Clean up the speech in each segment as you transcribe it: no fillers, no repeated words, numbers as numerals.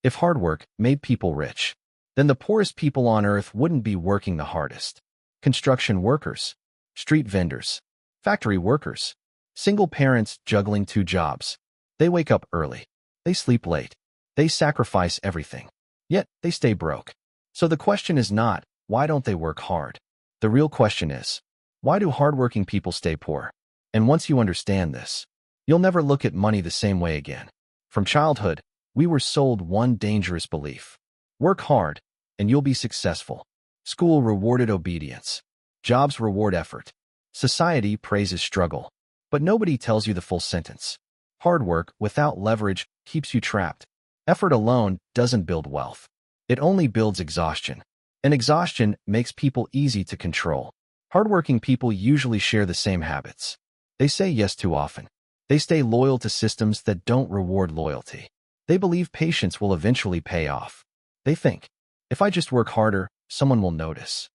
If hard work made people rich, then the poorest people on earth wouldn't be working the hardest. Construction workers, street vendors, factory workers, single parents juggling 2 jobs. They wake up early. They sleep late. They sacrifice everything. Yet they stay broke. So the question is not, why don't they work hard? The real question is, why do hardworking people stay poor? And once you understand this, you'll never look at money the same way again. From childhood, we were sold one dangerous belief. Work hard, and you'll be successful. School rewarded obedience. Jobs reward effort. Society praises struggle. But nobody tells you the full sentence. Hard work without leverage keeps you trapped. Effort alone doesn't build wealth. It only builds exhaustion. And exhaustion makes people easy to control. Hardworking people usually share the same habits. They say yes too often. They stay loyal to systems that don't reward loyalty. They believe patience will eventually pay off. They think, if I just work harder, someone will notice.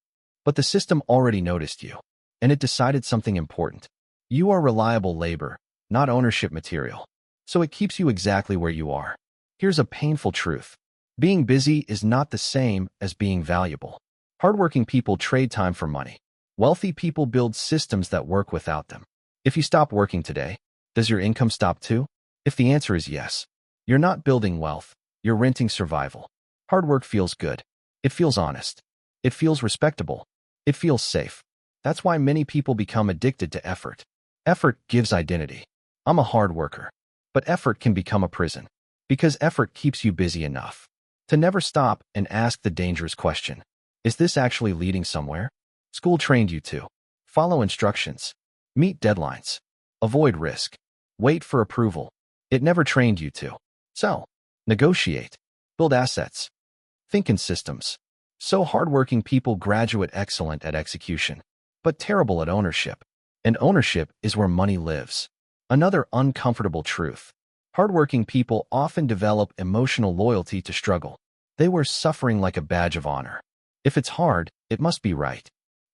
But the system already noticed you, and it decided something important. You are reliable labor, not ownership material. So it keeps you exactly where you are. Here's a painful truth. Being busy is not the same as being valuable. Hardworking people trade time for money. Wealthy people build systems that work without them. If you stop working today, does your income stop too? If the answer is yes, you're not building wealth, you're renting survival. Hard work feels good. It feels honest. It feels respectable. It feels safe. That's why many people become addicted to effort. Effort gives identity. I'm a hard worker. But effort can become a prison. Because effort keeps you busy enough to never stop and ask the dangerous question. Is this actually leading somewhere? School trained you to follow instructions, meet deadlines, avoid risk, wait for approval. It never trained you to sell, negotiate, build assets, think in systems. So hardworking people graduate excellent at execution, but terrible at ownership. And ownership is where money lives. Another uncomfortable truth. Hardworking people often develop emotional loyalty to struggle. They wear suffering like a badge of honor. If it's hard, it must be right.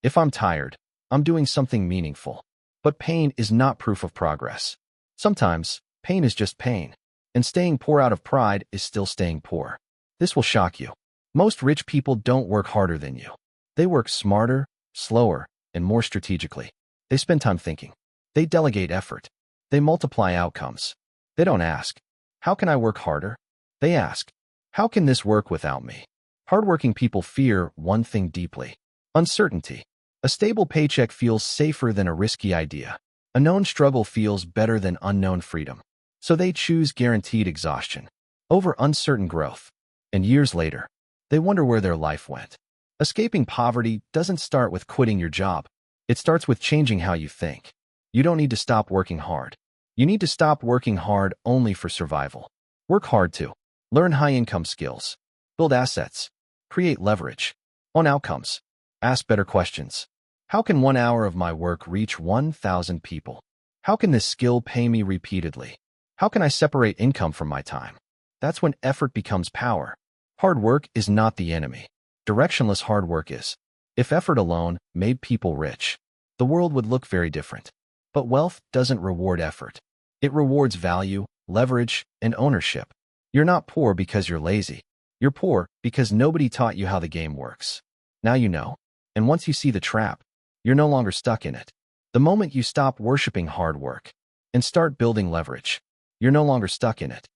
If I'm tired, I'm doing something meaningful. But pain is not proof of progress. Sometimes, pain is just pain. And staying poor out of pride is still staying poor. This will shock you. Most rich people don't work harder than you. They work smarter, slower, and more strategically. They spend time thinking. They delegate effort. They multiply outcomes. They don't ask, how can I work harder? They ask, how can this work without me? Hardworking people fear one thing deeply: uncertainty. A stable paycheck feels safer than a risky idea. A known struggle feels better than unknown freedom. So they choose guaranteed exhaustion over uncertain growth. And years later, they wonder where their life went. Escaping poverty doesn't start with quitting your job. It starts with changing how you think. You don't need to stop working hard. You need to stop working hard only for survival. Work hard to learn high-income skills, build assets, create leverage, own outcomes, ask better questions. How can 1 hour of my work reach 1,000 people? How can this skill pay me repeatedly? How can I separate income from my time? That's when effort becomes power. Hard work is not the enemy. Directionless hard work is. If effort alone made people rich, the world would look very different. But wealth doesn't reward effort. It rewards value, leverage, and ownership. You're not poor because you're lazy. You're poor because nobody taught you how the game works. Now you know. And once you see the trap, you're no longer stuck in it. The moment you stop worshiping hard work and start building leverage, you're no longer stuck in it.